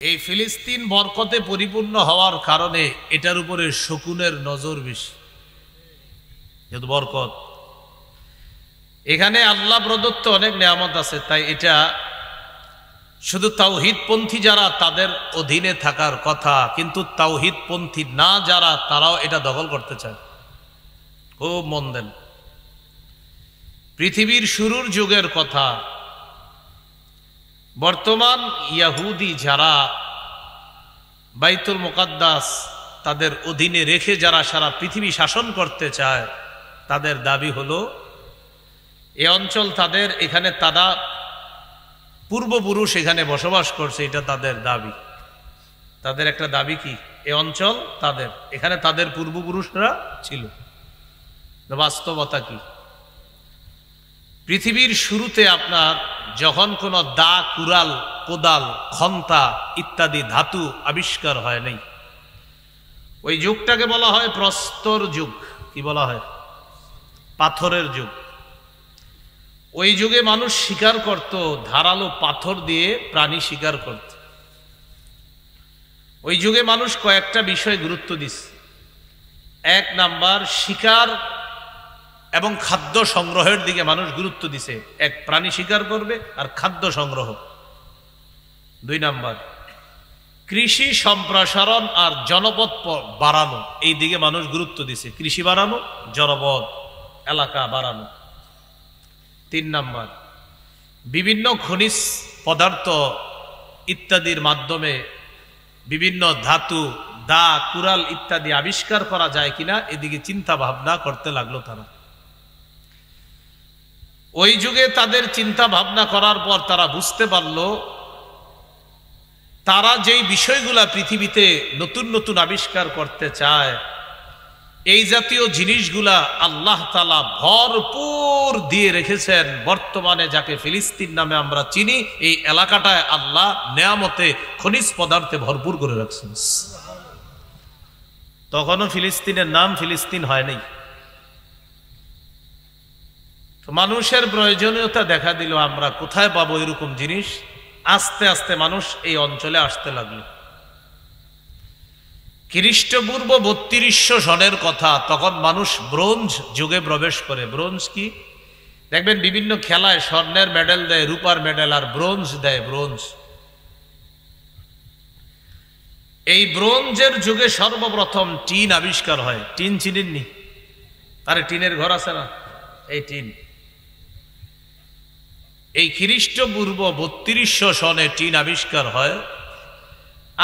এই ফিলিস্তিন বরকতে পরিপূর্ণ হওয়ার কারণে এটার উপরে শকুনের নজর বেশি, যেহেতু বরকত। এখানে আল্লাহ প্রদত্ত অনেক নিয়ামত আছে, তাই এটা শুধু তাওহীদপন্থী যারা তাদের অধীনে থাকার কথা, কিন্তু তাওহীদপন্থী না যারা তারাও এটা দখল করতে চায়। খুব মন দেন, পৃথিবীর শুরুর যুগের কথা। বর্তমান ইয়াহুদি যারা বাইতুল মুকাদ্দাস তাদের অধীনে রেখে যারা সারা পৃথিবী শাসন করতে চায়, তাদের দাবি হলো এ অঞ্চল তাদের, এখানে তারা পূর্বপুরুষ এখানে বসবাস করছে, এটা তাদের দাবি। তাদের একটা দাবি কি, এ অঞ্চল তাদের, এখানে তাদের পূর্বপুরুষরা ছিল। বাস্তবতা কি? পৃথিবীর শুরুতে আপনার যখন কোনো দা, কুড়াল, কোদাল, খন্তা ইত্যাদি ধাতু আবিষ্কার হয় নাই, ওই যুগটাকে বলা হয় প্রস্তর যুগ। কি বলা হয়? পাথরের যুগ। ওই যুগে মানুষ শিকার করত, ধারালো পাথর দিয়ে প্রাণী শিকার করত। ওই যুগে মানুষ কয়েকটা বিষয় গুরুত্ব দিচ্ছে। এক নাম্বার, শিকার এবং খাদ্য সংগ্রহের দিকে মানুষ গুরুত্ব দিছে। এক, প্রাণী শিকার করবে আর খাদ্য সংগ্রহ। দুই নাম্বার, কৃষি সম্প্রসারণ আর জনপদ বাড়ানো, এই দিকে মানুষ গুরুত্ব দিছে। কৃষি বাড়ানো, জনপদ এলাকা বাড়ানো। তিন নাম্বার, বিভিন্ন খনিজ পদার্থ ইত্যাদির মাধ্যমে বিভিন্ন ধাতু, দা, কুড়াল ইত্যাদি আবিষ্কার করা যায় কিনা, এদিকে চিন্তা ভাবনা করতে লাগলো তারা। ওই যুগে তাদের চিন্তা ভাবনা করার পর তারা বুঝতে পারল, তারা যেই বিষয়গুলা পৃথিবীতে নতুন নতুন আবিষ্কার করতে চায়, এই জাতীয় জিনিসগুলা আল্লাহ তাআলা ভরপুর দিয়ে রেখেছেন। বর্তমানে যাকে ফিলিস্তিন নামে আমরা চিনি, এই এলাকাটায় আল্লাহ নেয়ামতে, খনিজ পদার্থে ভরপুর করে রাখছেন। তখনও ফিলিস্তিনের নাম ফিলিস্তিন হয় নাই। মানুষের প্রয়োজনীয়তা দেখা দিল, আমরা কোথায় পাবো এরকম জিনিস। আস্তে আস্তে মানুষ এই অঞ্চলে আসতে লাগলো। খ্রিস্টপূর্ব 3200 সনের কথা, তখন মানুষ ব্রোঞ্জ যুগে প্রবেশ করে। ব্রোঞ্জ কি? দেখবেন বিভিন্ন খেলায় স্বর্ণের মেডেল দেয়, রূপার মেডেল, আর ব্রোঞ্জ দেয়। ব্রোঞ্জ, এই ব্রোঞ্জের যুগে সর্বপ্রথম টিন আবিষ্কার হয়। টিন চিনেননি? আরে টিনের ঘর আছে না, এই টিন। এই খ্রিস্টপূর্ব 3200 সনে টিন আবিষ্কার হয়।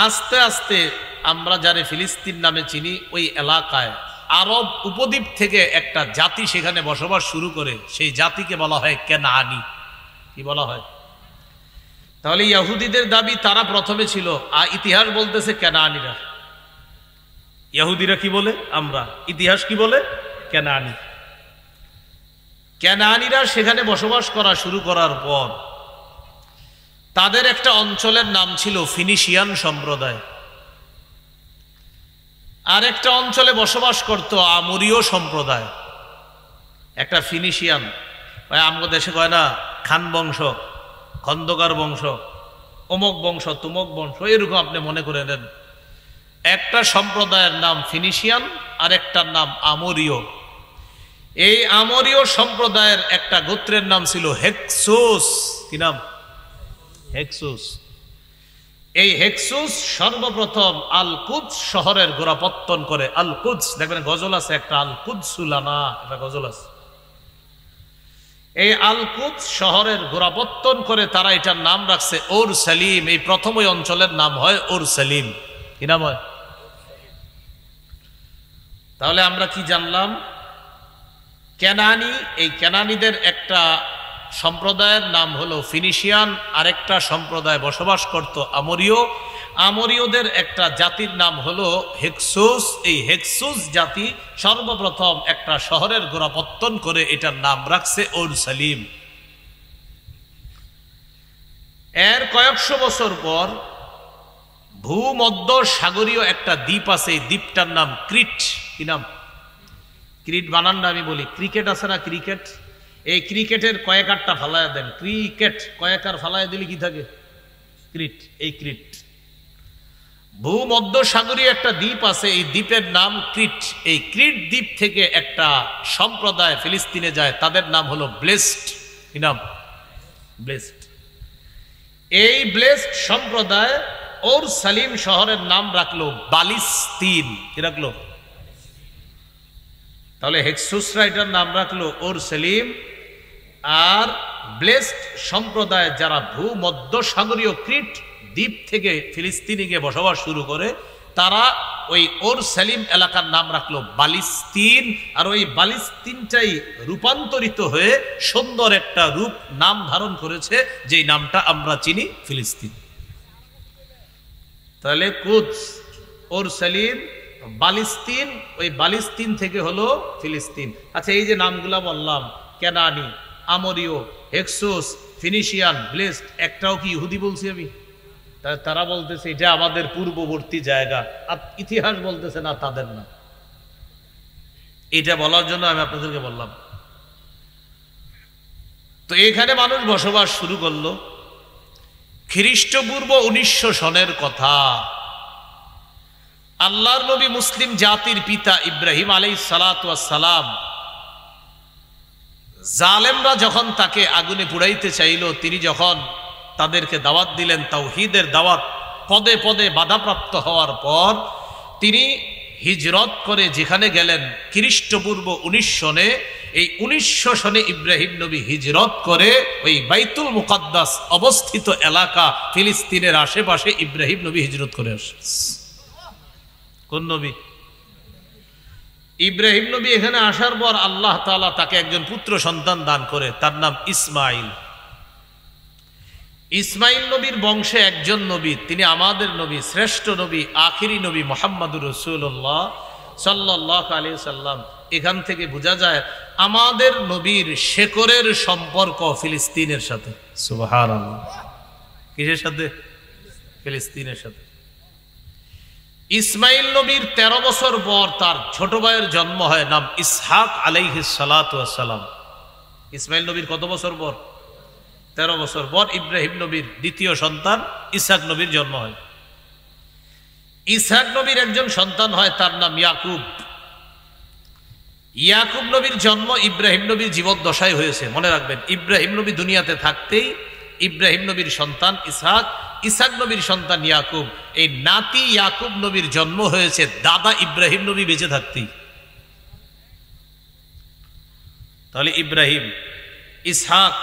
আস্তে আস্তে আমরা যারা ফিলিস্তিন নামে চিনি, ওই এলাকায় আরব উপদ্বীপ থেকে একটা জাতি সেখানে বসবাস শুরু করে। সেই জাতিকে বলা হয় কেনানি। কি বলা হয়? তাহলে ইহুদিদের দাবি তারা প্রথমে ছিল, আর ইতিহাস বলতেছে কেনানিরা। ইহুদিরা কি বলে? আমরা। ইতিহাস কি বলে? কেনানি। কেনানিরা সেখানে বসবাস করা শুরু করার পর তাদের একটা অঞ্চলের নাম ছিল ফিনিশিয়ান সম্প্রদায়। আর একটা অঞ্চলে বসবাস করত আমুরীয় সম্প্রদায়। একটা ফিনিশিয়ান, আমাদের দেশে কয় না খান বংশ, খন্দকার বংশ, অমুক বংশ, তুমক বংশ, এরকম আপনি মনে করে নেন। একটা সম্প্রদায়ের নাম ফিনিশিয়ান আর একটার নাম আমুরীয়। এই আমরীয় সম্প্রদায়ের একটা গোত্রের নাম ছিল হেক্সুস। কি নাম? হেক্সুস। এই হেক্সুস সর্বপ্রথম আল কুদস শহরের গোড়াপত্তন করে। আল কুদস, দেখবেন গজল আছে একটা, আল কুদসুলানা, একটা গজল আছে। এই আল কুদস শহরের গোড়াপত্তন করে তারা এটার নাম রাখছে ওরসালিম। এই প্রথম ওই অঞ্চলের নাম হয় ওরসালিম। কি নাম হয়? তাহলে আমরা কি জানলাম? কেনানি, এই কেনানিদের একটা সম্প্রদায়ের নাম হলো ফিনিশিয়ান, আরেকটা সম্প্রদায় বসবাস করত আমরীয়। আমরীয়দের একটা জাতির নাম হলো হেক্সুস। এই হেক্সুস জাতি সর্বপ্রথম একটা শহরের গোড়াপত্তন করে এটার নাম রাখছে ওরসালিম। এর কয়েকশো বছর পর ভূমধ্য সাগরীয় একটা দ্বীপ আছে, এই দ্বীপটার নাম ক্রিট। কি নাম? ক্রিট বানানটা আমি বলি, ক্রিকেট আছে না, ক্রিকেট। এই ক্রিকেটের কয়েকারটা ফালায় দেন, ক্রিকেট কয়েকার ফালায় দিলে কি থাকে? ক্রিট। এই ক্রিট ভূমধ্যসাগরীয় একটা দ্বীপ আছে, এই দ্বীপের নাম ক্রিট। এই ক্রিট দ্বীপ থেকে একটা সম্প্রদায় ফিলিস্তিনে যায়, তাদের নাম হলো ব্লেসড। কি নাম? ব্লেসড। এই ব্লেসড সম্প্রদায় ওর সালিম শহরের নাম রাখলো বালিস্তিন। কি রাখলো? তাহলে হেক্সুসরা এটার নাম রাখলো ওর সালিম। আর ব্লেসড সম্প্রদায় যারা ভূমধ্যসাগরীয় ক্রিট দ্বীপ থেকে ফিলিস্তিনে গিয়ে বসবাস শুরু করে, তারা ওই ওর সালিম এলাকার নাম রাখলো বালিস্তিন। আর ওই বালিস্তিনটাই রূপান্তরিত হয়ে সুন্দর একটা রূপ নাম ধারণ করেছে, যেই নামটা আমরা চিনি ফিলিস্তিন। তাহলে কুদস, ওর সালিম, বালিস্তিন, ওই বালিস্তিন থেকে হলো ফিলিস্তিন। আচ্ছা, এই যে নামগুলা বললাম, কেনানি, আমরীয়, হেক্সোস, ফিনিশিয়ান, ব্লেসড, একটাও কি ইহুদি বলছি আমি? তারা বলতেছে এটা আমাদের পূর্ববর্তী জায়গা, আর ইতিহাস বলতেছে না তাদের না। এটা বলার জন্য আমি আপনাদেরকে বললাম। তো এখানে মানুষ বসবাস শুরু করলো খ্রিস্টপূর্ব 1900 সনের কথা। আল্লাহর নবী মুসলিম জাতির পিতা ইব্রাহিম আলাইহিস সালাতু ওয়াস সালাম, জালেমরা যখন তাকে আগুনে পুড়াইতে চাইল, তিনি যখন তাদেরকে দাওয়াত দিলেন তাওহীদের দাওয়াত, পদে পদে বাধাপ্রাপ্ত হওয়ার পর তিনি হিজরত করে যেখানে গেলেন খ্রিস্টপূর্ব 19 সনে। এই 1900 সনে ইব্রাহিম নবী হিজরত করে ওই বাইতুল মুকাদ্দাস অবস্থিত এলাকা ফিলিস্তিনের আশেপাশে ইব্রাহিম নবী হিজরত করে আসে। কোন নবী? ইব্রাহিম নবী এখানে আসার পর আল্লাহ তাআলা তাকে একজন পুত্র সন্তান দান করে, তার নাম ইসমাইল। ইসমাইল নবীর বংশে একজন নবী, তিনি আমাদের নবী, শ্রেষ্ঠ নবী, আখিরি নবী মুহাম্মদুর রাসূলুল্লাহ সাল্লাল্লাহু আলাইহি সাল্লাম। এখান থেকে বোঝা যায় আমাদের নবীর শেকড়ের সম্পর্ক ফিলিস্তিনের সাথে। সুবহানাল্লাহ। কিসের সাথে? ফিলিস্তিনের সাথে। ইসমাইল নবীর 13 বছর পর তার ছোট ভাইয়ের জন্ম হয়, নাম ইসহাক আলাইহিস সালাতু ওয়াস সালাম। ইসমাইল নবীর কত বছর পর? 13 বছর পর ইব্রাহিম নবীর দ্বিতীয় সন্তান ইসহাক নবীর জন্ম হয়। ইসহাক নবীর একজন সন্তান হয়, তার নাম ইয়াকুব। ইয়াকুব নবীর জন্ম ইব্রাহিম নবীর জীবদ্দশায় হয়েছে। মনে রাখবেন, ইব্রাহিম নবী দুনিয়াতে থাকতেই ইব্রাহিম নবীর সন্তান ইসহাক, ইসহাক নবীর সন্তান ইয়াকুব। এই নাতি ইয়াকুব নবীর জন্ম হয়েছে দাদা ইব্রাহিম নবী বেঁচে থাকতেই। তাহলে ইব্রাহিম, ইসহাক,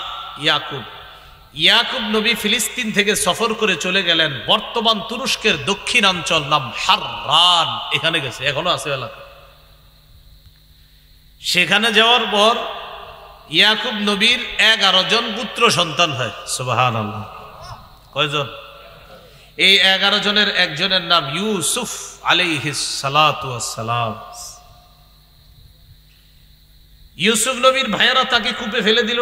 ইয়াকুব। ইয়াকুব নবী ফিলিস্তিন থেকে সফর করে চলে গেলেন বর্তমান তুরস্কের দক্ষিণাঞ্চল, নাম হাররান, এখানে গেছে, এখনো আছে এলাকা। সেখানে যাওয়ার পর ইয়াকুব নবীর 11 জন পুত্র সন্তান হয়। সুবহানাল্লাহ। কয়জন? এই 11 জনের একজনের নাম ইউসুফ আলাইহিস সালাতু ওয়াস সালাম। ইউসুফ নবীর ভাইয়েরা তাকে কূপে ফেলে দিল।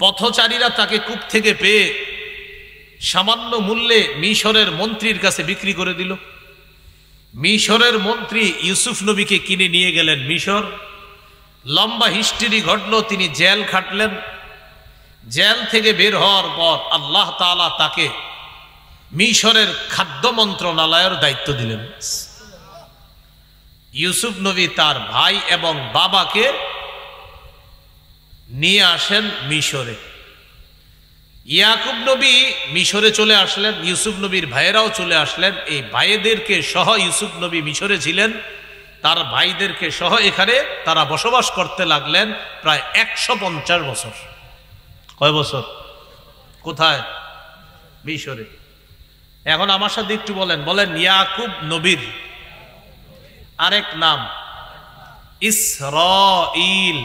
পথচারীরা তাকে কূপ থেকে পেয়ে সামান্য মূল্যে মিশরের মন্ত্রীর কাছে বিক্রি করে দিল। মিশরের মন্ত্রী ইউসুফ নবীকে কিনে নিয়ে গেলেন মিশর। লম্বা হিস্ট্রি ঘটল, তিনি জেল খাটলেন। জেল থেকে বের হওয়ার পর আল্লাহ তাআলা তাকে মিশরের খাদ্য মন্ত্রণালয়ের দায়িত্ব দিলেন। ইউসুফ নবী তার ভাই এবং বাবাকে নিয়ে আসেন মিশরে। ইয়াকুব নবী মিশরে চলে আসলেন, ইউসুফ নবীর ভাইয়েরাও চলে আসলেন। এই ভাইদেরকে সহ ইউসুফ নবী মিশরে ছিলেন, তার ভাইদেরকে সহ এখানে তারা বসবাস করতে লাগলেন প্রায় 150 বছর। কয় বছর? কোথায়? মিশরে। এখন আমার সাথে একটু বলেন ইয়াকুব নবীর আরেক নাম ইসরাঈল।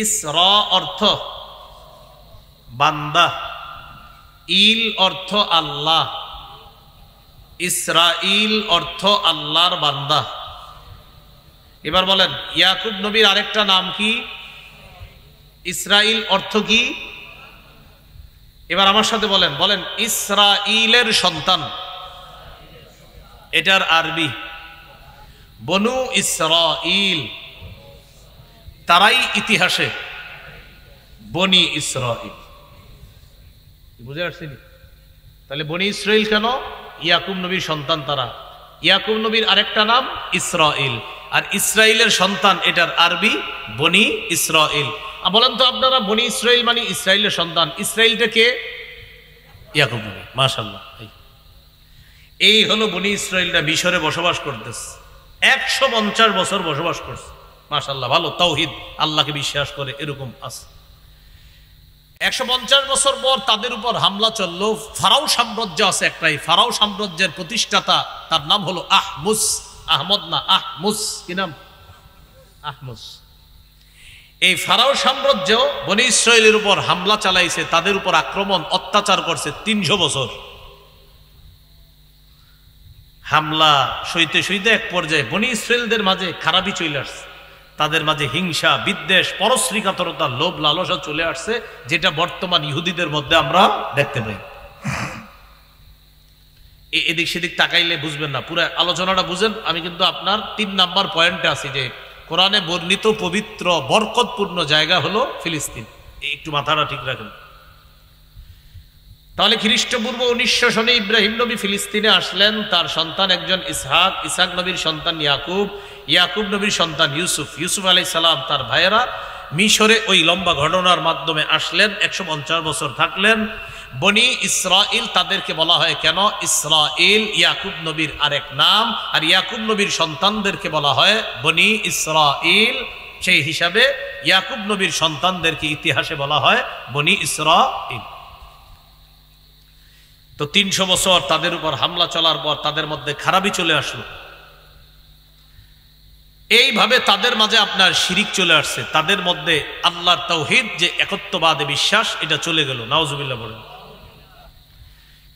ইসরা অর্থ বান্দা, ইল অর্থ আল্লাহ, ইসরাঈল অর্থ আল্লাহর বান্দা। এবার বলেন ইয়াকুব নবীর আরেকটা নাম কি? ইসরাঈল অর্থ কি? এবার আমার সাথে বলেন ইসরাঈলের সন্তান। এটার আরবি বনু ইসরাঈল, তারাই ইতিহাসে বনি ইসরাঈল। বুঝে আসছেন? তাহলে বনি ইসরাইল কেন? ইয়াকুব নবীর সন্তান তারা। ইয়াকুব নবীর আরেকটা নাম ইসরাইল, আর ইসরাইলের সন্তান এটার আরবি বনি ইসরাইল। বলেন তো আপনারা, বনি ইসরাইল মানে ইসরাইলের সন্তান, ইসরাইলটা কে? ইয়াকুব নবী। মাশাআল্লাহ, এই হলো বনি ইসরাইলরা মিশরে বসবাস করতেছে, 150 বছর বসবাস করছে। মাশাআল্লাহ, ভালো তাওহীদ, আল্লাহকে বিশ্বাস করে এরকম আছে। 150 বছর পর তাদের উপর হামলা চললো। ফারাও সাম্রাজ্য আছে একটাই, ফারাও সাম্রাজ্যের প্রতিষ্ঠাতা তার নাম হলো আহমুস, আহমদ না, আহমুস। কি নাম? আহমুস। এই ফারাও সাম্রাজ্য বনি ইসরাইলের উপর হামলা চালাইছে, তাদের উপর আক্রমণ অত্যাচার করছে 300 বছর। হামলা সইতে সইতে এক পর্যায়ে বনি ইসরাইলদের মাঝে খারাপই চলে আসছে, তাদের মাঝে হিংসা, বিদ্বেষ, পরশ্রীকাতরতা, লোভ লালসা চলে আসছে, যেটা বর্তমান ইহুদিদের মধ্যে আমরা দেখতে পাই। এদিক সেদিক তাকাইলে বুঝবেন না, পুরো আলোচনাটা বুঝেন। আমি কিন্তু আপনার 3 নাম্বার পয়েন্টে আছি যে কোরআনে বর্ণিত পবিত্র বরকতপূর্ণ জায়গা হলো ফিলিস্তিন। একটু মাথাটা ঠিক রাখেন। তাহলে খ্রিস্টপূর্ব 1900 সনে ইব্রাহিম নবী ফিলিস্তিনে আসলেন, তার সন্তান একজন ইসহাক, ইসহাক নবীর সন্তান ইয়াকুব, ইয়াকুব নবীর সন্তান ইউসুফ, ইউসুফ আলাইহিস সালাম তার ভাইয়েরা মিশরে ওই লম্বা ঘটনার মাধ্যমে আসলেন, 150 বছর থাকলেন। বনি ইসরাইল তাদেরকে বলা হয় কেন? ইসরাইল ইয়াকুব নবীর আরেক নাম, আর ইয়াকুব নবীর সন্তানদেরকে বলা হয় বনি ইসরাইল। সেই হিসাবে ইয়াকুব নবীর সন্তানদেরকে ইতিহাসে বলা হয় বনি ইসরাইল। তো 300 বছর তাদের উপর হামলা চলার পর তাদের মধ্যে খারাপি চলে আসলো। এইভাবে তাদের মাঝে আপনার শিরিক চলে আসছে, তাদের মধ্যে আল্লাহর তাওহীদ যে একত্ববাদে বিশ্বাস এটা চলে গেল। নাউজুবিল্লাহ বলেন।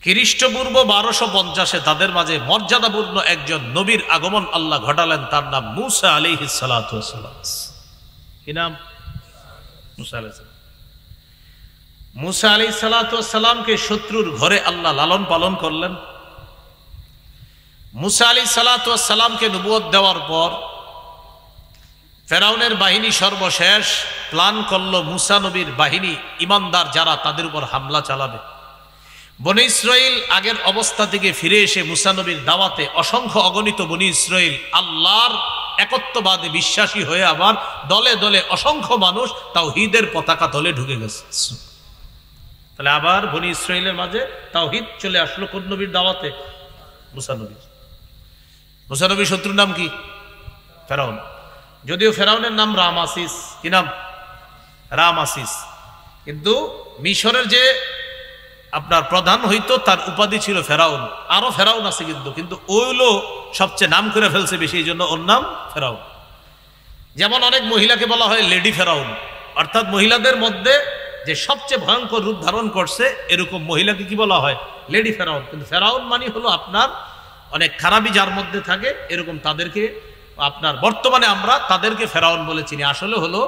খ্রিস্টপূর্ব 1250-এ তাদের মাঝে মর্যাদাপূর্ণ একজন নবীর আগমন আল্লাহ ঘটালেন, তার নাম মূসা আলাইহিস সালাতু ওয়াস সালাম। কি নাম? মূসা আলাইহিস সালাম। মূসা আলাইহিস সালাতু ওয়াস সালামকে শত্রুর ঘরে আল্লাহ লালন পালন করলেন। মূসা আলাইহিস সালাতু ওয়াস সালামকে নবুয়ত দেওয়ার পর ফেরাউনের বাহিনী সর্বশেষ প্ল্যান করলো মূসা নবীর বাহিনী ইমানদার যারা তাদের উপর হামলা চালাবে। বনি ইসরাইল আগের অবস্থা থেকে ফিরে এসে মূসা নবীর দাওয়াতে অসংখ্য অগণিত বনি ইসরাইল আল্লাহর একত্ববাদে বিশ্বাসী হয়ে আবার দলে দলে অসংখ্য মানুষ তাওহীদের পতাকা তলে ঢুকে গেছে। তাহলে আবার বনি ইসরাইলের মাঝে তাওহীদ চলে আসলো কোন নবীর দাওয়াতে? মূসা নবীর। মূসা নবীর শত্রুর নাম কি? ফেরাউন। যদিও ফেরাউনের নাম রামাসিস। কি নাম? রামাসিস। কিন্তু মিশরের যে আপনার প্রধান হইতো তার উপাধি ছিল ফেরাউন। আরো ফেরাউন আছে কিন্তু ওইগুলো সবচেয়ে নাম করে ফেলছে বেশি, এই জন্য ওর নাম ফেরাউন। যেমন অনেক মহিলাকে বলা হয় লেডি ফেরাউন, অর্থাৎ মহিলাদের মধ্যে যে সবচেয়ে ভয়ঙ্কর রূপ ধারণ করছে এরকম মহিলাকে কি বলা হয়? লেডি ফেরাউন। কিন্তু ফেরাউন মানে হলো আপনার অনেক খারাপই যার মধ্যে থাকে, এরকম তাদেরকে আপনার বর্তমানে আমরা তাদেরকে ফেরাউন বলে চিনি। আসলে হলো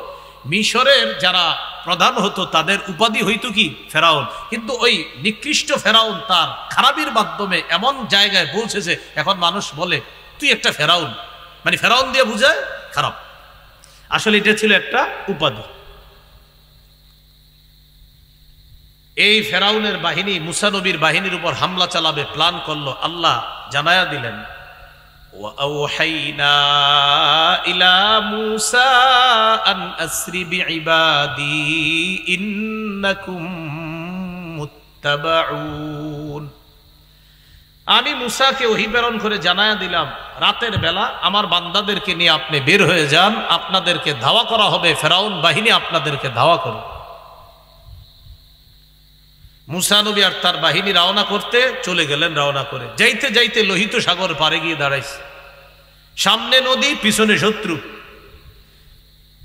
মিশরের যারা প্রধান হতো তাদের উপাধি হইতো কি? ফেরাউন। কিন্তু ওই নিকৃষ্ট ফেরাউন তার খারাপির মাধ্যমে এমন জায়গায় পৌঁছেছে এখন মানুষ বলে তুই একটা ফেরাউন, মানে ফেরাউন দিয়ে বুঝায় খারাপ। আসলে এটা ছিল একটা উপাধি। এই ফেরাউনের বাহিনী মূসা নবীর বাহিনীর উপর হামলা চালাবে প্ল্যান করলো। আল্লাহ জানায়া দিলেন, وَأَوْحَيْنَا إِلَى مُوسَىٰ أَنْ أَسْرِ بِعِبَادِي إِنَّكُمْ مُتَّبَعُونَ। আমি মূসাকে ওহী প্রেরণ করে জানায়া দিলাম, রাতের বেলা আমার বান্দাদেরকে নিয়ে আপনি বের হয়ে যান, আপনাদেরকে ধাওয়া করা হবে, ফেরাউন বাহিনী আপনাদেরকে ধাওয়া করবে। মূসা নবী আর তার বাহিনী রওনা করতে চলে গেলেন। রওনা করে যাইতে যাইতে লোহিত সাগর পারে গিয়ে দাঁড়াইছে। সামনে নদী, পিছনে শত্রু।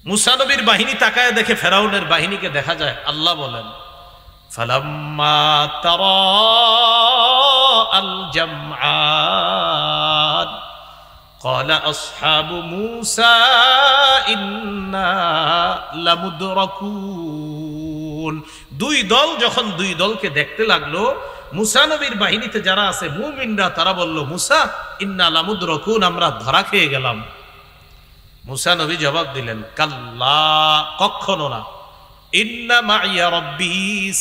মূসা নবীর বাহিনী তাকায় দেখে ফেরাউনের বাহিনীকে দেখা যায়। আল্লাহ বলেন, ফালাম্মা তারা আল জামআন ক্বালা আসহাবু মূসা ইন্না লামুদরাকুন। দুই দল যখন দুই দলকে দেখতে লাগলো, মূসা নবীর বাহিনীতে যারা আছে মুমিনরা তারা বলল, মূসা ইন্না লামুদরাকুন, আমরা ধরা খেয়ে গেলাম। মূসা নবী জবাব দিলেন, কাল্লা, কখনো না, ইন্না মাইয়া রাব্বি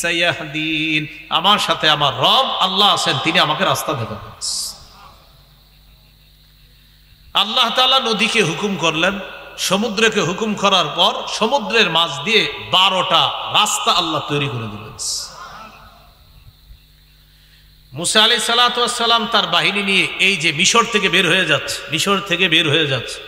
সায়াহদিন, আমার সাথে আমার রব আল্লাহ আছেন, তিনি আমাকে রাস্তা দেখাবেন। আল্লাহ তাআলা নদীকে হুকুম করলেন, সমুদ্রকে হুকুম করার পর সমুদ্রের মাঝ দিয়ে 12টা রাস্তা আল্লাহ তৈরি করে দিলেন। মুসা আলাইহিস সালাতু ওয়াস সালাম তার বাহিনী নিয়ে এই যে মিশর থেকে বের হয়ে যাচ্ছে,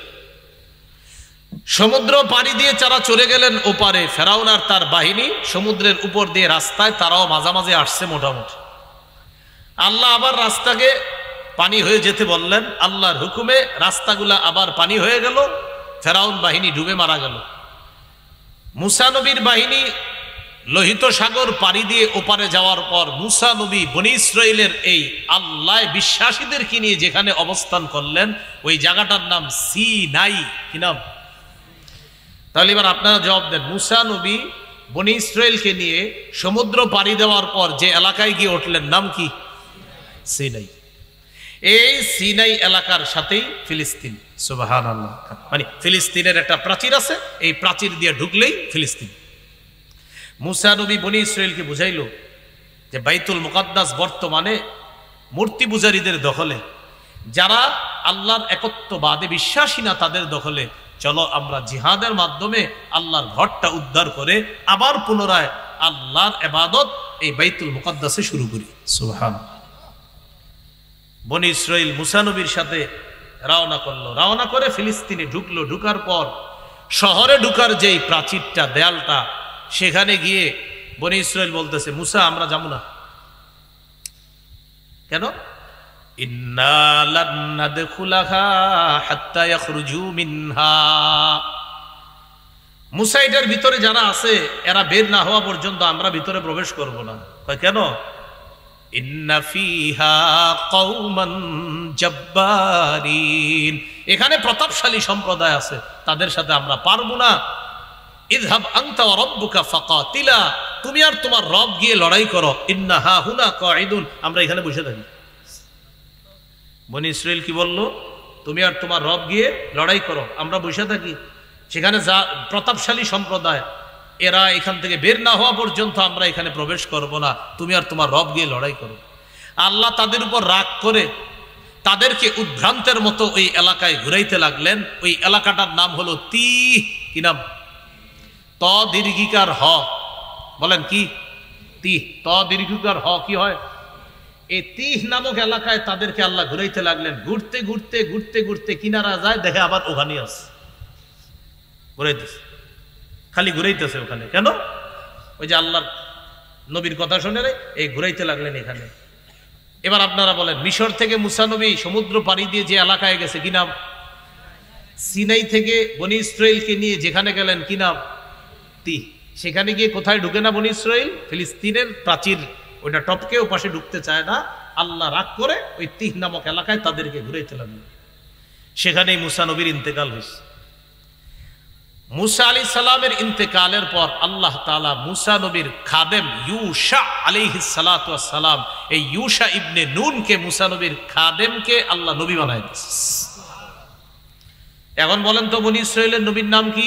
সমুদ্র পাড়ি দিয়ে যারা চলে গেলেন ওপারে, ফেরাউন আর তার বাহিনী সমুদ্রের উপর দিয়ে রাস্তায় তারাও মাঝামাঝি আসছে মোটামুটি। আল্লাহ আবার রাস্তাকে পানি হয়ে যেতে বললেন, আল্লাহর হুকুমে রাস্তাগুলা আবার পানি হয়ে গেল, ফেরাউন বাহিনী ডুবে মারা গেল। মুসা নবীর বাহিনী লোহিত সাগর পাড়ি দিয়ে ওপারে যাওয়ার পর মুসা নবী বনী ইসরাইলের এই আল্লাহ বিশ্বাসীদেরকে নিয়ে যেখানে অবস্থান করলেন ওই জায়গাটার নাম সিনাই। কি নাম? তাহলে এবার আপনারা জবাব দেন, মুসা নবী বনী ইসরাইলকে নিয়ে সমুদ্র পাড়ি দেওয়ার পর যে এলাকায় গিয়ে উঠলেন নাম কি? সিনাই। এই সিনাই এলাকার সাথেই ফিলিস্তিন। সুবহানাল্লাহ। মানে ফিলিস্তিনের একটা প্রাচীর আছে, এই প্রাচীর দিয়ে ঢুকলেই ফিলিস্তিন। মুসা নবী বনী ইসরাইলকে বুঝাইল যে বাইতুল মুকাদ্দাস বর্তমানে মূর্তি পূজারীদের দখলে, যারা আল্লাহর একত্ববাদে বিশ্বাসী না তাদের দখলে। চলো আমরা জিহাদের মাধ্যমে আল্লাহর ঘরটা উদ্ধার করে আবার পুনরায় আল্লাহর ইবাদত এই বাইতুল মুকাদ্দাসে শুরু করি। সুবহানাল্লাহ। বনী ইসরাইল মুসা নবীর সাথে রওনা করলো, রওনা করে ফিলিস্তিনে ঢুকলো। ঢুকার পর শহরে ঢুকার যেই প্রাচীরটা, দেয়ালটা, সেখানে গিয়ে বনী ইসরাইল বলতেছে, মুসা আমরা যাবো না। কেন? ইন্না লান নাদখুলাহা হাত্তা ইয়াখরুজু মিনহা। মুসা এটার ভিতরে যারা আছে এরা বের না হওয়া পর্যন্ত আমরা ভিতরে প্রবেশ করব না। কয় কেন? ইন্না ফিহা কওমান জাব্বারিন, এখানে প্রতাপশালী সম্প্রদায় আছে, তাদের সাথে আমরা পারবো না। ইযহাব আনতা ওয়া রাব্বুকা ফাকাতিলা, তুমি আর তোমার রব গিয়ে লড়াই করো। ইন্না হা হুনা কাঈদুন, আমরা এখানে বসে থাকি। বনী ইসরাইল কি বলল? তুমি আর তোমার রব গিয়ে লড়াই করো, আমরা বসে থাকি। সেখানে যা প্রতাপশালী সম্প্রদায়, এরা এখান থেকে বের না হওয়া পর্যন্ত আমরা এখানে প্রবেশ করব না, তুমি আর তোমার রব গিয়ে লড়াই করো। আল্লাহ তাদের উপর রাগ করে তাদেরকে উদ্ভ্রান্তের মতো ওই এলাকায় ঘুরাইতে লাগলেন। ওই এলাকাটার নাম হলো তিহ। কি নাম? ত দীর্ঘিকার হ। বলেন কি? তিহ। ত দীর্ঘিকার হ কি হয়? এই তিহ নামক এলাকায় তাদেরকে আল্লাহ ঘুরাইতে লাগলেন। ঘুরতে ঘুরতে ঘুরতে ঘুরতে কিনারা যায়, দেখে আবার ওখানে আছে, ঘুরাইতেছে, খালি ঘুরাইতেছে ওখানে। কেন? ওই যে আল্লাহর নবীর কথা শুনে এই ঘুরাইতে লাগলেন এখানে। এবার আপনারা বলেন, মিশর থেকে মুসা নবী সমুদ্র পাড়ি দিয়ে যে এলাকায় গেছে কি নাম? সিনাই থেকে বনী ইসরাইলকে নিয়ে যেখানে গেলেন কি নাম? তিহ। সেখানে গিয়ে কোথায় ঢুকে না বনী ইসরাইল? ফিলিস্তিনের প্রাচীর ওইটা টপকে ও পাশে ঢুকতে চায় না। আল্লাহ রাগ করে ওই তিহ নামক এলাকায় তাদেরকে ঘুরাইতে লাগলেন। সেখানেই মুসা নবীর ইন্তেকাল হয়েছে। মুসা আলাইহিস সালামের ইন্তেকালের পর আল্লাহ তাআলা মুসা নবীর খাদেম ইউশা আলাইহিস সালাতু ওয়াস সালাম, এই ইউশা ইবনে নুনকে, মুসা নবীর খাদেমকে আল্লাহ নবী বানায় দিয়েছে। এখন বলেন তো বনী ইসরাইলের নবীর নাম কি?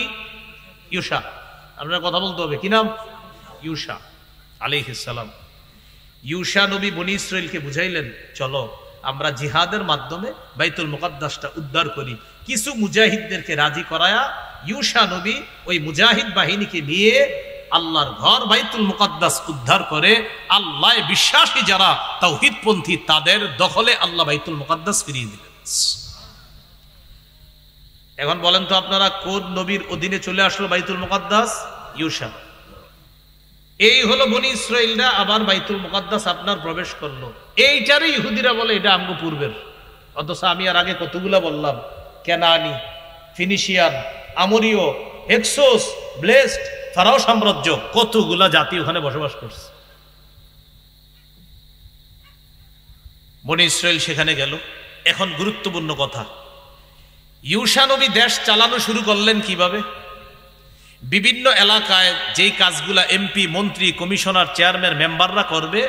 ইউশা। আপনার কথা বলতে হবে, কি নাম? ইউশা আলাইহিস সালাম। ইউশা নবী বনী ইসরাইলকে বুঝাইলেন, চলো আমরা জিহাদের মাধ্যমে বাইতুল মুকাদ্দাসটা উদ্ধার করি। কিছু মুজাহিদদেরকে রাজি করায়া ইউশা নবী ওই মুজাহিদ বাহিনীকে নিয়ে আল্লাহর ঘর বাইতুল মুকাদ্দাস উদ্ধার করে আল্লাহ বিশ্বাসী যারা তাওহীদপন্থী তাদের দখলে আল্লাহ বাইতুল মুকাদ্দাস ফিরিয়ে দিলেন। এখন বলেন তো আপনারা, কোন নবীর অধীনে চলে আসলো বাইতুল মুকাদ্দাস? ইউশা। এই হলো বনী ইসরাইলরা আবার বাইতুল মুকাদ্দাস আপনার প্রবেশ করলো। এইটারই ইহুদিরা বলে এটা আমগো পূর্বের। অথচ আমি আর আগে কতগুলা বললাম, কেনানি, ফিনিশিয়ান, আমরীয়, হেক্সোস, ব্লেসড, ফারাও সাম্রাজ্য, কতগুলা জাতি ওখানে বসবাস করছে। বনী ইসরাইল সেখানে গেল। এখন গুরুত্বপূর্ণ কথা, ইউশা নবী দেশ চালানো শুরু করলেন কিভাবে? বিভিন্ন এলাকায় যেই কাজগুলা এমপি, মন্ত্রী, কমিশনার, চেয়ারম্যান, মেম্বাররা করবে,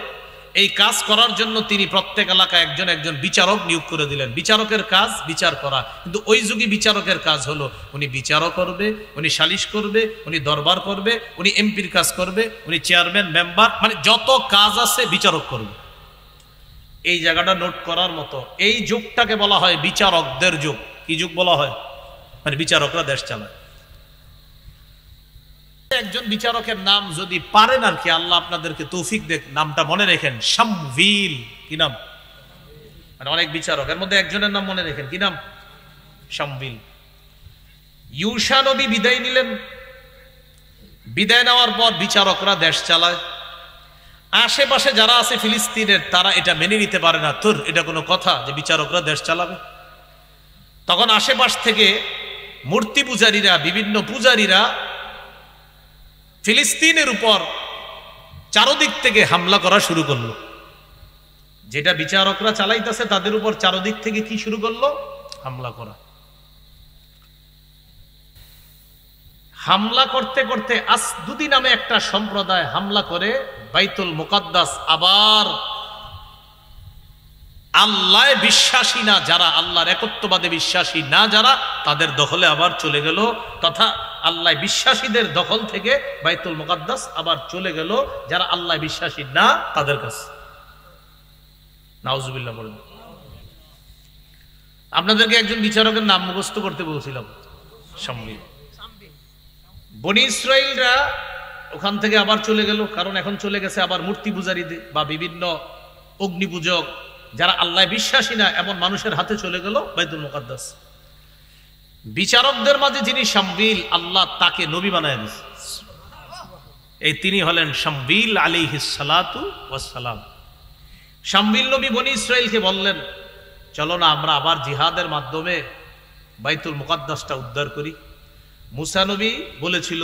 এই কাজ করার জন্য তিনি প্রত্যেক এলাকায় একজন একজন বিচারক নিয়োগ করে দিলেন। বিচারকের কাজ বিচার করা, কিন্তু ওই যুগে বিচারকের কাজ হলো উনি বিচারও করবে, উনি সালিশ করবে, উনি দরবার করবে, উনি এমপির কাজ করবে, উনি চেয়ারম্যান মেম্বার, মানে যত কাজ আছে বিচারক করবে। এই জায়গাটা নোট করার মতো। এই যুগটাকে বলা হয় বিচারকদের যুগ। কি যুগ বলা হয়? মানে বিচারকরা দেশ চালায়। একজন বিচারকের নাম যদি পারেন আর কি, আল্লাহ আপনাদেরকে তৌফিক দেখ, নামটা মনে রেখেন, শামভিল। কি নাম? মানে অনেক বিচারক, এর মধ্যে একজনের নাম মনে রেখেন। কি নাম? শামভিল। ইউসা নবী বিদায় নিলেন। বিদায় নেওয়ার পর বিচারকরা দেশ চালায়। আশেপাশে যারা আছে ফিলিস্তিনের, তারা এটা মেনে নিতে পারে না, তোর এটা কোনো কথা যে বিচারকরা দেশ চালাবে। তখন আশেপাশ থেকে মূর্তি পূজারীরা, বিভিন্ন পূজারীরা ফিলিস্তিনের উপর চারদিক থেকে হামলা করা শুরু করলো। যেটা বিচারকরা চালাইতেছে তাদের উপর চারদিক থেকে কি শুরু করলো? হামলা করা। হামলা করতে করতে আসদুদি নামে একটা সম্প্রদায় হামলা করে বাইতুল মুকাদ্দাস, আবার আল্লাহ বিশ্বাসী না যারা, আল্লাহর একত্ববাদে বিশ্বাসী না যারা, তাদের দখলে আবার চলে গেল। তথা আল্লাহ বিশ্বাসীদের দখল থেকে বাইতুল মুকাদ্দাস আবার চলে গেল যারা আল্লাহ বিশ্বাসী না তাদের কাছে। নাউজুবিল্লাহ বলেন। আপনাদেরকে একজন বিচারকের নাম মুখস্থ করতে বলছিলাম, শামভিল। বনি ইসরাইলরা ওখান থেকে আবার চলে গেল, কারণ এখন চলে গেছে আবার মূর্তি পূজারীদের বা বিভিন্ন অগ্নি পূজক যারা আল্লাহ বিশ্বাসী না এমন মানুষের হাতে চলে গেল বাইতুল মুকাদ্দাস। বিচারকদের মাঝে যিনি শামভিল, আল্লাহ তাকে নবী বানায় দিয়েছে। এই তিনি হলেন শামভিল আলাইহিস সালাতু ওয়াস সালাম। শামভিল নবী বনি ইসরাইলকে বললেন, চলো না আমরা আবার জিহাদের মাধ্যমে বাইতুল মুকাদ্দাসটা উদ্ধার করি। মুসা নবী বলেছিল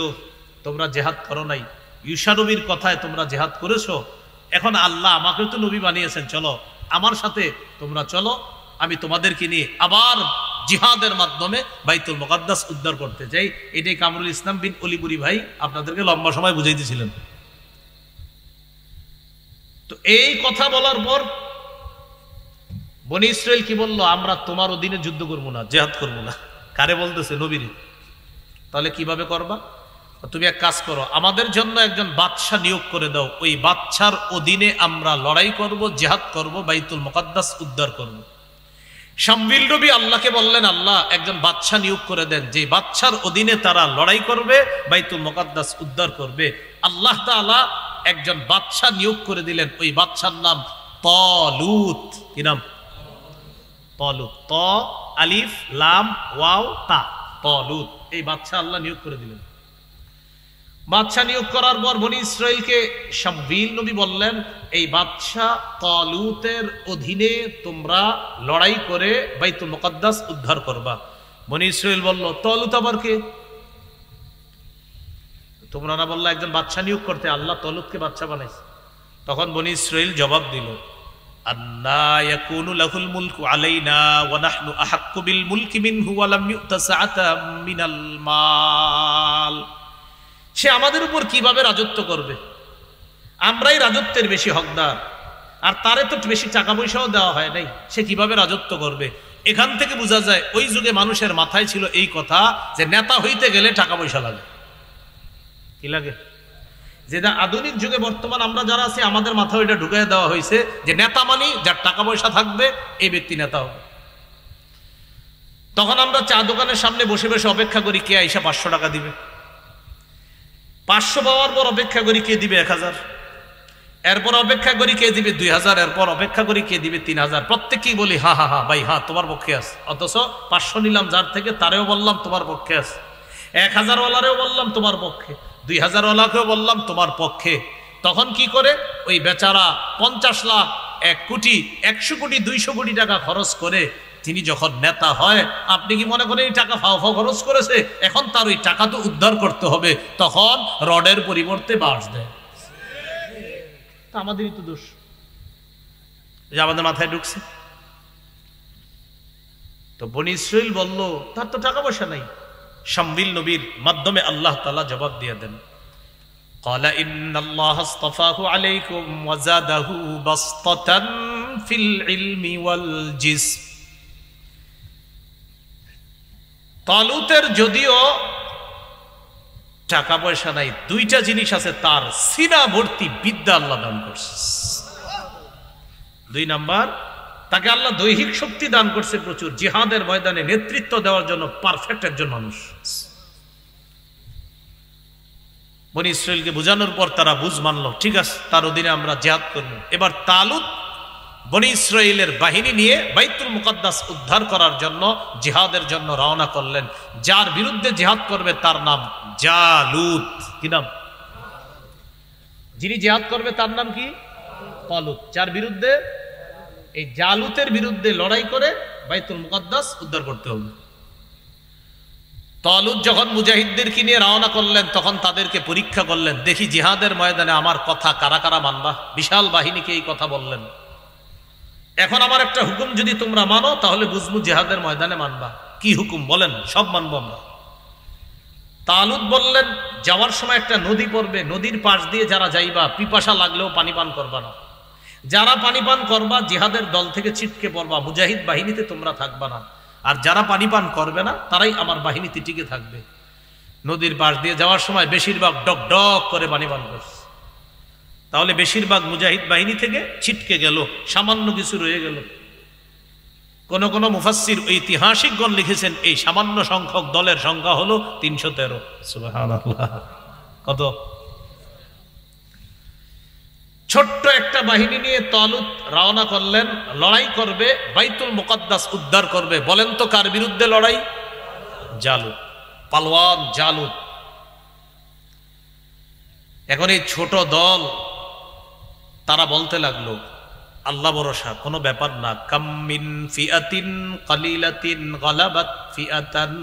তোমরা জেহাদ করো নাই, ইউসা নবীর কথায় তোমরা জেহাদ করেছো, এখন আল্লাহ আমাকে তো নবী বানিয়েছেন, চলো আমার সাথে তোমরা চলো, আমি তোমাদেরকে নিয়ে আবার জিহাদের মাধ্যমে বাইতুল মুকাদ্দাস উদ্ধার করতে চাই। এটাই কামরুল ইসলাম বিন অলিপুরি ভাই আপনাদেরকে লম্বা সময় বুঝাইতেছিলেন। তো এই কথা বলার পর বনি ইসরাইল কি বলল? আমরা তোমার অধীনে যুদ্ধ করবো না, জেহাদ করবো না। কারে বলতেছে? নবীরে। তাহলে কিভাবে করবা? তুমি এক কাজ করো, আমাদের জন্য একজন বাদশা নিয়োগ করে দাও, ওই বাদশার অধীনে আমরা লড়াই করব, জেহাদ করব, বাইতুল মুকাদ্দাস উদ্ধার করব। শামভিল নবী আল্লাহকে বললেন, আল্লাহ একজন বাদশা নিয়োগ করে দেন, যে বাদশার অধীনে তারা লড়াই করবে, বাইতুল মুকাদ্দাস উদ্ধার করবে। আল্লাহ তাআলা একজন বাদশা নিয়োগ করে দিলেন, ওই বাদশার নাম তালুত। কি নাম? তালুত। ত আলিফ লাম ওয়াও তা, তালুত। এই বাদশা আল্লাহ নিয়োগ করে দিলেন। বাদশা নিয়োগ করার পর বনি ইসরাইলকে শামভিল নবী বললেন, এই বাদশা তালুতের অধীনে তোমরা লড়াই করে বাইতুল মুকাদ্দাস উদ্ধার করবা। বনি ইসরাইল বলল, তালুত আবার কে? তোমরা না বললা একজন বাদশা নিয়োগ করতে, আল্লাহ তালুতকে বাদশা বানাইছে। তখন বনি ইসরাইল জবাব দিল, আন্না ইয়াকুনু লাহুল মুলকু আলাইনা ওয়া নাহনু আহাক্কু বিল মুলকি মিনহু ওয়া লাম ইউতা সাআতাম মিনাল মাল। সে আমাদের উপর কিভাবে রাজত্ব করবে? আমরাই রাজত্বের বেশি হকদার, আর তারে তো বেশি টাকা পয়সাও দেওয়া হয় নাই, সে কিভাবে রাজত্ব করবে? এখান থেকে বোঝা যায় ওই যুগে মানুষের মাথায় ছিল এই কথা যে নেতা হইতে গেলে টাকা পয়সা লাগে। কি লাগে? যেটা আধুনিক যুগে বর্তমান আমরা যারা আছি আমাদের মাথায় এটা ঢুকিয়ে দেওয়া হয়েছে যে নেতা মানি যার টাকা পয়সা থাকবে এই ব্যক্তি নেতা হবে। তখন আমরা চা দোকানের সামনে বসে বসে অপেক্ষা করি কে আইসা 500 টাকা দিবে। 500 পাওয়ার পর অপেক্ষা করি কে দিবে 1000, এরপর অপেক্ষা করি কে দিবে 2000, এরপর অপেক্ষা করি কে দিবে 3000। প্রত্যেককেই বলি হা হা হা ভাই হা তোমার পক্ষে আছে, অথচ 500 নিলাম যার থেকে তারেও বললাম তোমার পক্ষে আছে, 1000 ওয়ালারেও বললাম তোমার পক্ষে, 2000 ওয়ালাকেও বললাম তোমার পক্ষে। তখন কি করে ওই বেচারা 50 লাখ 1 কোটি 100 কোটি 200 কোটি টাকা খরচ করে তিনি যখন নেতা হয়, আপনি কি মনে করেন এই টাকা ফাও ফাও খরচ করেছে? এখন তার ওই টাকা তো উদ্ধার করতে হবে, তখন রডের পরিবর্তে বাঁশ দেয়। আমাদেরই তো দোষ যে আমাদের মাথায় ঢুকছে। তো বনি ইসরাইল বলল তার তো টাকা পয়সা নাই। শামভিল নবীর মাধ্যমে আল্লাহ তাআলা জবাব দিয়ে দেন, ক্বালা ইন্নাল্লাহা আসতাফাহু আলাইকুম ওয়া যাদাহু বাসতাতান ফিল ইলমি ওয়াল জিসম। তালুতের যদিও টাকা পয়সা নাই, দুইটা জিনিস আছে, তার সিনা ভর্তি বিদ্যা আল্লাহ দান করছে। 2 নাম্বার, তাকে আল্লাহ দৈহিক শক্তি দান করছে প্রচুর, জিহাদের ময়দানে নেতৃত্ব দেওয়ার জন্য পারফেক্ট একজন মানুষ। বনি ইসরাইলকে বোঝানোর পর তারা বুঝ মানলো, ঠিক আছে তার অধীনে আমরা জিহাদ করব। এবার তালুত বনি ইসরাইলের বাহিনী নিয়ে বাইতুল মুকাদ্দাস উদ্ধার করার জন্য জিহাদের জন্য রওনা করলেন। যার বিরুদ্ধে জিহাদ করবে তার নাম জালুত। কি নাম? যিনি জিহাদ করবে তার নাম কি? তালুত। যার বিরুদ্ধে? এই জালুতের বিরুদ্ধে লড়াই করে বাইতুল মুকাদ্দাস উদ্ধার করতে হবে। তালুত যখন মুজাহিদদেরকে নিয়ে রওনা করলেন তখন তাদেরকে পরীক্ষা করলেন, দেখি জিহাদের ময়দানে আমার কথা কারা কারা মানবা। বিশাল বাহিনীকে এই কথা বললেন, এখন আমার একটা হুকুম যদি তোমরা মানো তাহলে বুঝবো জিহাদের ময়দানে মানবা। কি হুকুম বলেন? সব মানবো আমরা। তালুত বললেন, যাওয়ার সময় একটা নদী পড়বে, নদীর পাশ দিয়ে যারা যাইবা পিপাসা লাগলেও পানি পান করবা না। যারা পানি পান করবা জিহাদের দল থেকে ছিটকে পড়বা, মুজাহিদ বাহিনীতে তোমরা থাকবা না। আর যারা পানি পান করবে না তারাই আমার বাহিনীতে টিকে থাকবে। নদীর পাশ দিয়ে যাওয়ার সময় বেশিরভাগ ডক ডক করে পানি পান করছে, তাহলে বেশিরভাগ মুজাহিদ বাহিনী থেকে ছিটকে গেল, সামান্য কিছু রয়ে গেল। কোন কোন মুফাসসির ঐতিহাসিকগণ লিখেছেন এই সামান্য সংখ্যক দলের সংখ্যা হলো 313। সুবহানাল্লাহ। কত? ছোট্ট একটা বাহিনী নিয়ে তালুত রওনা করলেন, লড়াই করবে, বাইতুল মুকাদ্দাস উদ্ধার করবে। বলেন তো কার বিরুদ্ধে লড়াই? জালুত, পালোয়ান জালুত। এখন এই ছোট দল তারা বলতে লাগলো, আল্লাহ ভরসা, কোনো ব্যাপার না। কাম মিন ফিআতিন কালিলাতিন গালাবাত ফিআতান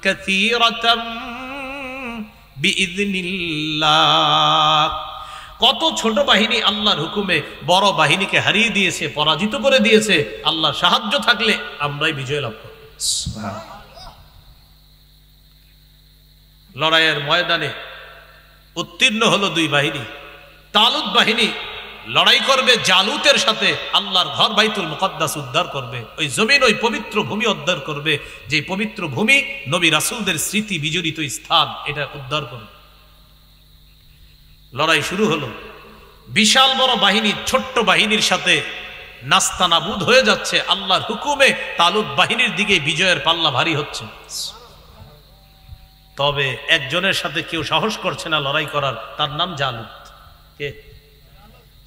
কাসীরাতাম বিইذনিল্লাহ। কত ছোট বাহিনী আল্লাহর হুকুমে বড় বাহিনীকে হারিয়ে দিয়েছে, পরাজিত করে দিয়েছে। আল্লাহর সাহায্য থাকলে আমরাই বিজয় লাভ করব। লড়াইয়ের ময়দানে উত্তীর্ণ হলো 2 বাহিনী। তালুত বাহিনী লড়াই করবে জালুতের সাথে, আল্লাহর ঘর বাইতুল মুকাদ্দাস উদ্ধার করবে, ওই জমিন, ওই পবিত্র ভূমি উদ্ধার করবে, যে পবিত্র ভূমি নবী রাসূলদের স্মৃতি বিজড়িত স্থান, এটা উদ্ধার করবে। লড়াই শুরু হলো। বিশাল বড় বাহিনী ছোট্ট বাহিনীর সাথে নাস্তানাবুদ হয়ে যাচ্ছে। আল্লাহর হুকুমে তালুত বাহিনীর দিকে বিজয়ের পাল্লা ভারী হচ্ছে। তবে একজনের সাথে কেউ সাহস করছে না লড়াই করার, তার নাম জালুত। কে?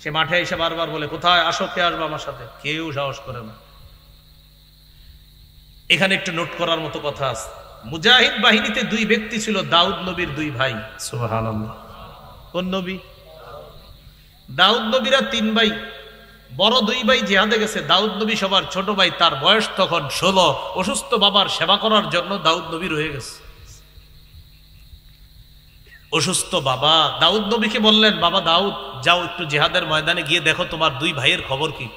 সে মাঠে এসে বারবার বলে, কোথায় আসো, কে আসবে আমার সাথে? কেউ সাহস করে না। এখানে একটু নোট করার মতো কথা আছে, মুজাহিদ বাহিনীতে 2 ব্যক্তি ছিল, দাউদ নবীর 2 ভাই। সুবহানাল্লাহ। কোন নবী? দাউদ নবীরা 3 ভাই, বড় 2 ভাই জিহাদে গেছে। দাউদ নবী সবার ছোট ভাই, তার বয়স তখন 16। অসুস্থ বাবার সেবা করার জন্য দাউদ নবী রয়ে গেছে। অসুস্থ বাবা দাউদ নবীকে বললেন, বাবা দাউদ, যাও একটু জিহাদের ময়দানে গিয়ে দেখো তোমার 2 ভাইয়ের খবর কি।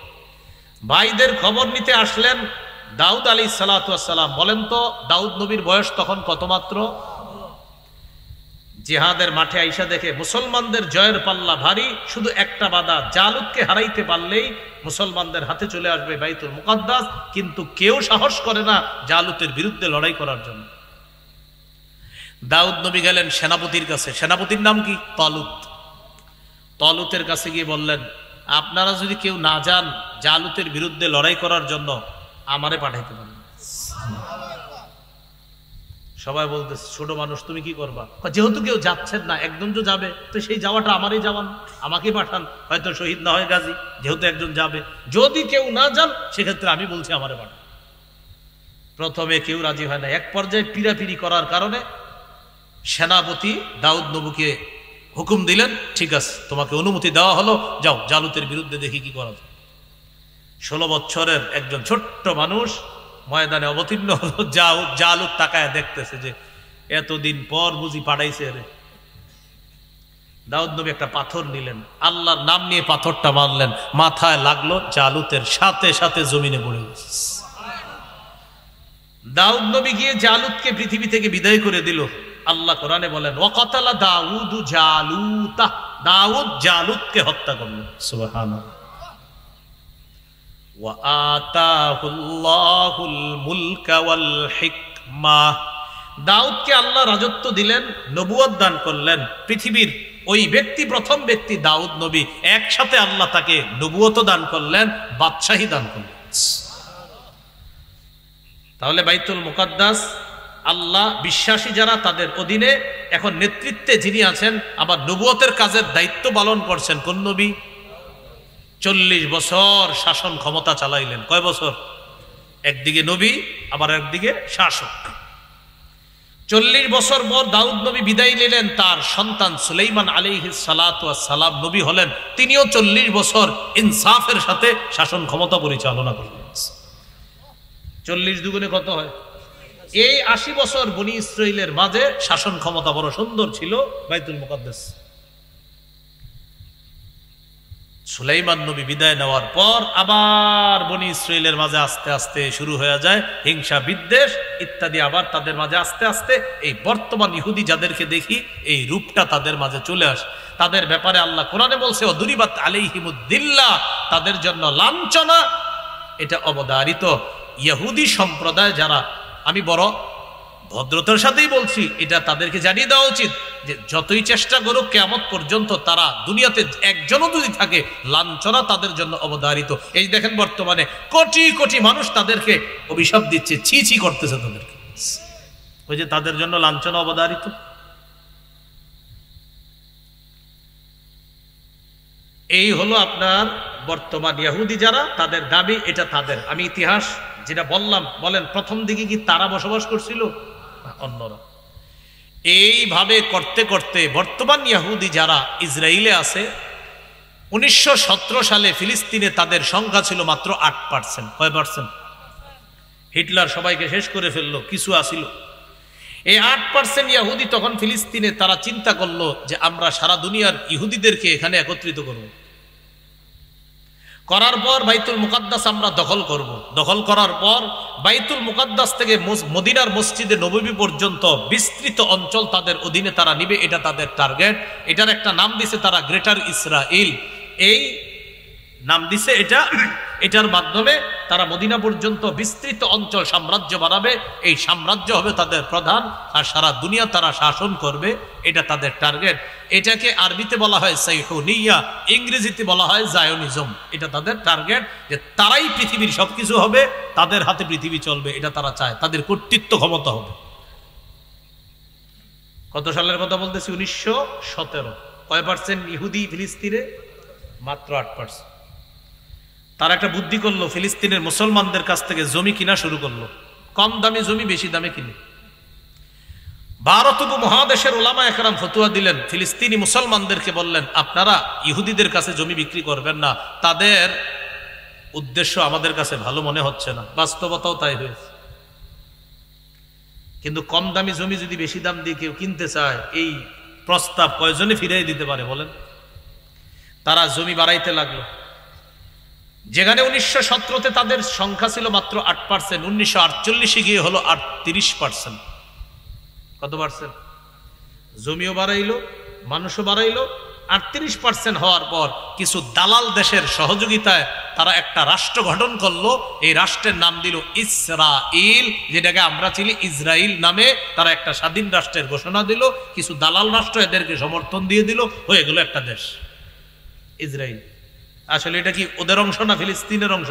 ভাইদের খবর নিতে আসলেন দাউদ আলাইহিস সালাতু ওয়াস সালাম। বলেন তো দাউদ নবীর বয়স তখন কত মাত্র? জিহাদের মাঠে আইসা দেখে মুসলমানদের জয়ের পাল্লা ভারী, শুধু একটা বাধা, জালুতকে হারাইতে পারলেই মুসলমানদের হাতে চলে আসবে বাইতুল মুকাদ্দাস। কিন্তু কেউ সাহস করে না জালুতের বিরুদ্ধে লড়াই করার জন্য। দাউদ নবী গেলেন সেনাপতির কাছে। সেনাপতির নাম কি? তালুত। তালুতের কাছে গিয়ে বললেন, আপনারা যদি কেউ না যান জালুতের বিরুদ্ধে লড়াই করার জন্য, আমারে পাঠাইতে পারেন। সবাই বলতেছে, ছোট মানুষ তুমি কি করবা? যেহেতু কেউ যাচ্ছেন না, একজন তো যাবে, তো সেই যাওয়াটা আমারই যাওয়ান, আমাকে পাঠান, হয়তো শহীদ না হয় গাজী, যেহেতু একজন যাবে। যদি কেউ না যান সেক্ষেত্রে আমি বলছি আমারে পাঠান। প্রথমে কেউ রাজি হয় না। এক পর্যায়ে পিরাপিরি করার কারণে সেনাপতি দাউদ নবীকে হুকুম দিলেন, ঠিক আছে তোমাকে অনুমতি দেওয়া হলো, যাও জালুতের বিরুদ্ধে দেখি কি করা যায়। 16 বছরের একজন ছোট্ট মানুষ ময়দানে অবতীর্ণ হলো। জালুত তাকায় দেখতেছে যে এতদিন পর বুঝি পাঠাইছে রে। দাউদ নবী একটা পাথর নিলেন, আল্লাহর নাম নিয়ে পাথরটা মারলেন, মাথায় লাগলো, জালুতের সাথে সাথে জমিনে পড়ে গেছে। দাউদ নবী গিয়ে জালুতকে পৃথিবী থেকে বিদায় করে দিল। আল্লাহ কোরআনে বলেন ওয়াকাতালা দাউদ জালুতা, দাউদ জালুতকে হত্যা করলেন। সুবহানাল্লাহ। ওয়া আতাহুল্লাহুল মুলকা ওয়াল হিকমা, দাউদকে আল্লাহ রাজত্ব দিলেন, নবুয়ত দান করলেন। পৃথিবীর ওই ব্যক্তি, প্রথম ব্যক্তি দাউদ নবী, একসাথে আল্লাহ তাকে নবুয়ত দান করলেন, বাদশাহী দান করলেন। তাহলে বাইতুল মুকাদ্দাস আল্লাহ বিশ্বাসী যারা তাদের অধীনে, এখন নেতৃত্বে যিনি আছেন, আবার নবুয়তের কাজের দায়িত্ব পালন করছেন কোন নবী? 40 বছর শাসন ক্ষমতা চালাইলেন। কয় বছর? একদিকে নবী, আবার একদিকে শাসক। 40 বছর পর দাউদ নবী বিদায় নিলেন, তার সন্তান সুলাইমান আলাইহিস সালাতু ওয়াস সালাম নবী হলেন। তিনিও 40 বছর ইনসাফের সাথে শাসন ক্ষমতা পরিচালনা করলেন। 40 দুগুণে কত হয়? এই 80 বছর বনি ইসরাইলের মাঝে শাসন ক্ষমতা বড় সুন্দর ছিল বাইতুল মুকাদ্দাস। সুলাইমান নবী বিদায় নেওয়ার পর আবার বনি ইসরাইলের মাঝে আস্তে আস্তে শুরু হয়ে যায় হিংসা, বিদ্বেষ ইত্যাদি। আবার তাদের মাঝে আস্তে আস্তে এই বর্তমান ইহুদি যাদেরকে দেখি, এই রূপটা তাদের মাঝে চলে আসে। তাদের ব্যাপারে আল্লাহ কোরআনে বলছে ওদুরিবাত আলাইহিমুদ্দিল্লাহ, তাদের জন্য লাঞ্ছনা, এটা অবধারিত। ইহুদি সম্প্রদায় যারা, আমি বড় ভদ্রতার সাথেই বলছি, এটা তাদেরকে জানিয়ে দেওয়া উচিত যে যতই চেষ্টা করুক কিয়ামত পর্যন্ত তারা দুনিয়াতে একজনও যদি থাকে, লাঞ্ছনা তাদের জন্য অবধারিত। এই দেখেন বর্তমানে কোটি কোটি মানুষ তাদেরকে অভিশাপ দিচ্ছে, ছি ছি করতেছে তাদেরকে, ওই যে তাদের জন্য লাঞ্ছনা অবধারিত। এই হলো আপনার বর্তমান ইহুদি যারা, তাদের দাবি এটা তাদের। আমি ইতিহাস যেটা বললাম, বলেন প্রথম দিকে কি তারা বসবাস করছিল? অন্যরা। এইভাবে করতে করতে বর্তমান ইহুদি যারা ইসরায়েলে আছে, 1917 সালে ফিলিস্তিনে তাদের সংখ্যা ছিল মাত্র 8%। কয় পার্সেন্ট? হিটলার সবাইকে শেষ করে ফেললো, কিছু আসিল। এই 8% ইহুদি তখন ফিলিস্তিনে তারা চিন্তা করলো যে আমরা সারা দুনিয়ার ইহুদিদেরকে এখানে একত্রিত করব। করার পর বাইতুল মুকাদ্দাস আমরা দখল করব। দখল করার পর বাইতুল মুকাদ্দাস থেকে মদিনার মসজিদে নববী পর্যন্ত বিস্তৃত অঞ্চল তাদের অধীনে তারা নিবে, এটা তাদের টার্গেট। এটার একটা নাম দিছে তারা গ্রেটার ইসরাইল, এই নাম দিছে এটা। এটার মাধ্যমে তারা মদিনা পর্যন্ত বিস্তৃত অঞ্চল সাম্রাজ্য বানাবে, এই সাম্রাজ্য হবে তাদের প্রধান, আর সারা দুনিয়া তারা শাসন করবে, এটা তাদের টার্গেট। এটাকে আরবিতে বলা হয় সাইহুনিয়া, ইংরেজিতে বলা হয় জায়োনিজম। এটা তাদের টার্গেট, যে তারাই পৃথিবীর সবকিছু হবে, তাদের হাতে পৃথিবী চলবে, এটা তারা চায়, তাদের কর্তৃত্ব ক্ষমতা হবে। কত সালের কথা বলতেছি? 1917। কয় পার্সেন্ট ইহুদি ফিলিস্তিনে? মাত্র 8%। তারা একটা বুদ্ধি করলো, ফিলিস্তিনের মুসলমানদের কাছ থেকে জমি কিনা শুরু করলো। কম দামে জমি বেশি দামে কিনে। ভারত উপমহাদেশের ওলামা একরাম ফতোয়া দিলেন, ফিলিস্তিনি মুসলমানদেরকে বললেন আপনারা ইহুদিদের কাছে জমি বিক্রি করবেন না, তাদের উদ্দেশ্য আমাদের কাছে ভালো মনে হচ্ছে না। বাস্তবতাও তাই হয়েছে। কিন্তু কম দামি জমি যদি বেশি দাম দিয়ে কেউ কিনতে চায়, এই প্রস্তাব কয়জনে ফিরিয়ে দিতে পারে বলেন? তারা জমি বাড়াইতে লাগলো। যেখানে 1917-তে তাদের সংখ্যা ছিল মাত্র 8%, 1948-এ গিয়ে হলো 38%। কত পার্সেন্ট? জমিও বাড়াইলো, মানুষও বাড়াইলো। 38% হওয়ার পর কিছু দালাল দেশের সহযোগিতায় তারা একটা রাষ্ট্র গঠন করলো। এই রাষ্ট্রের নাম দিল ইসরাইল, যেটাকে আমরা চিনি ইসরাইল নামে। তারা একটা স্বাধীন রাষ্ট্রের ঘোষণা দিল, কিছু দালাল রাষ্ট্র এদেরকে সমর্থন দিয়ে দিল, হয়ে গেল একটা দেশ ইসরাইল। আসলে এটা কি ওদের অংশ না ফিলিস্তিনের অংশ?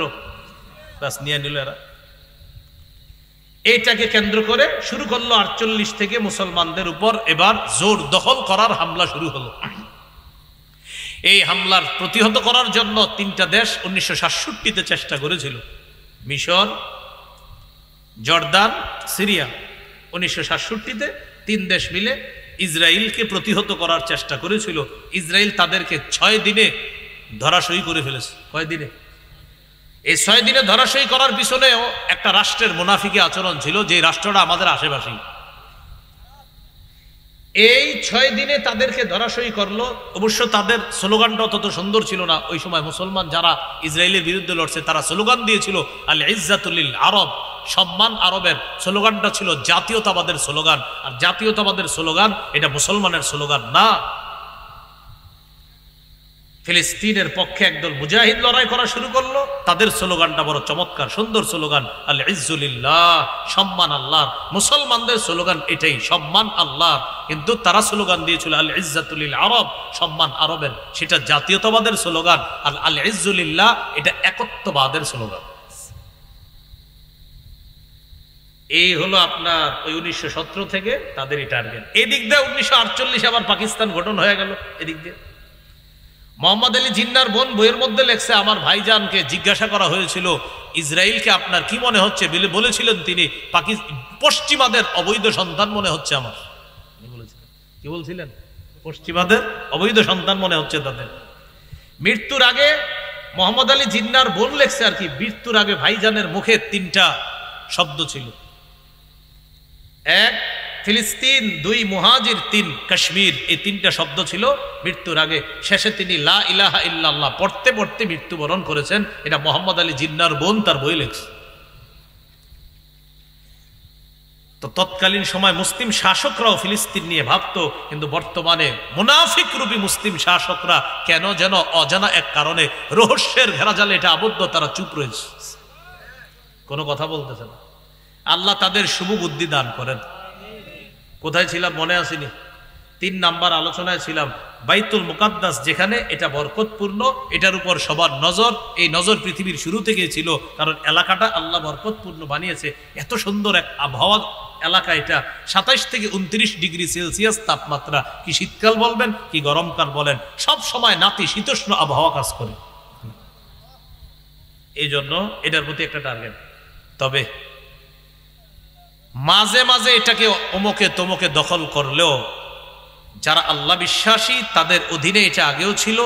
বাস নিয়ে নিল এরা। এইটাকে কেন্দ্র করে শুরু করলো 48 থেকে মুসলমানদের উপর এবার জোর দখল করার হামলা শুরু হলো। এই হামলার প্রতিহত করার জন্য 3টা দেশ 1967-তে চেষ্টা করেছিল, মিশর, জর্দান, সিরিয়া। 1967-তে 3 দেশ মিলে ইসরায়েলকে প্রতিহত করার চেষ্টা করেছিল। ইসরায়েল তাদেরকে 6 দিনে ধরাশয়ী করে ফেলেছে। কয় দিনে? এই 6 দিনে ধরাশয়ী করার পিছনেও একটা রাষ্ট্রের মুনাফিকি আচরণ ছিল, যে রাষ্ট্রটা আমাদের আশেপাশেই। এই 6 দিনে তাদেরকে ধরাশয়ী করলো। অবশ্য তাদের স্লোগানটা তত সুন্দর ছিল না। ওই সময় মুসলমান যারা ইসরায়েলের বিরুদ্ধে লড়ছে তারা স্লোগান দিয়েছিল আল ইজ্জাতুল লিল আরব, সম্মান আরবের। স্লোগানটা ছিল জাতীয়তাবাদের স্লোগান, আর জাতীয়তাবাদের স্লোগান এটা মুসলমানের স্লোগান না। ফিলিস্তিনের পক্ষে একদল মুজাহিদ লড়াই করা শুরু করলো, তাদের স্লোগানটা বড় চমৎকার সুন্দর স্লোগান, আল ইজ্জু লিল্লাহ, সম্মান আল্লাহ। মুসলমানদের স্লোগান এটাই, সম্মান আল্লাহ, কিন্তু তারা স্লোগান দিয়েছিল আল ইজ্জাতুল লিল আরব, সম্মান আরবের। সেটা জাতীয়তাবাদের স্লোগান। আর আল ইজ্জু লিল্লাহ এটা একত্ববাদের স্লোগান। এই হলো আপনার ওই 1917 থেকে তাদেরই টার্গেট। এদিক দিয়ে 1948 আবার পাকিস্তান গঠন হয়ে গেল। এদিক দিয়ে মোহাম্মদ আলী জিন্নার বোন বইয়ের মধ্যে লেখছে, আমার ভাইজানকে জিজ্ঞাসা করা হয়েছিল ইসরায়েলকে আপনার কি মনে হচ্ছে, বলেছিলেন তিনি পশ্চিমাদের অবৈধ সন্তান মনে হচ্ছে আমার। কি বলছিলেন? পশ্চিমাদের অবৈধ সন্তান মনে হচ্ছে তাদের। মৃত্যুর আগে মোহাম্মদ আলী জিন্নার বোন লেখছে আর কি, মৃত্যুর আগে ভাইজানের মুখে 3টা শব্দ ছিল। 1 ফিলিস্তিন, 2 মুহাজির, 3 কাশ্মীর। এই 3টা শব্দ ছিল মৃত্যুর আগে। শেষে তিনি লা ইলাহা ইল্লাল্লাহ পড়তে পড়তে মৃত্যুবরণ করেছেন। এটা মোহাম্মদ আলী জিন্নার বোন তার বই লেখছে। তো তৎকালীন সময় মুসলিম শাসকরাও ফিলিস্তিন নিয়ে ভাবতো, কিন্তু বর্তমানে মুনাফিক রূপী মুসলিম শাসকরা কেন যেন অজানা এক কারণে রহস্যের ঘেরাজালে এটা আবদ্ধ, তারা চুপ রয়েছে, কোনো কথা বলতেছে না। আল্লাহ তাদের শুভ বুদ্ধি দান করেন। কোথায় ছিলাম মনে আসেনি? 3 নাম্বার আলোচনায় ছিলাম। বাইতুল মুকাদ্দাস যেখানে, এটা বরকতপূর্ণ, এটার উপর সবার নজর। এই নজর পৃথিবীর শুরু থেকে ছিল, কারণ এলাকাটা আল্লাহ বরকতপূর্ণ বানিয়েছে। এত সুন্দর এক আবহাওয়া এলাকা এটা। 27 থেকে 29 ডিগ্রি সেলসিয়াস তাপমাত্রা। কি শীতকাল বলবেন কি গরমকাল বলেন, সব সময় নাতিশীতোষ্ণ আবহাওয়া কাজ করে। এই জন্য এটার প্রতি একটা টার্গেট। তবে মাঝে মাঝে এটাকে অমুকে তমুকে দখল করলেও যারা আল্লাহ বিশ্বাসী তাদের অধীনে এটা আগেও ছিল,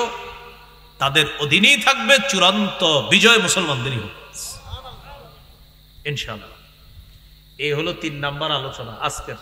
তাদের অধীনেই থাকবে। চূড়ান্ত বিজয় মুসলমানদেরই হোক ইনশাআল্লাহ। এই হলো 3 নাম্বার আলোচনা আজকের।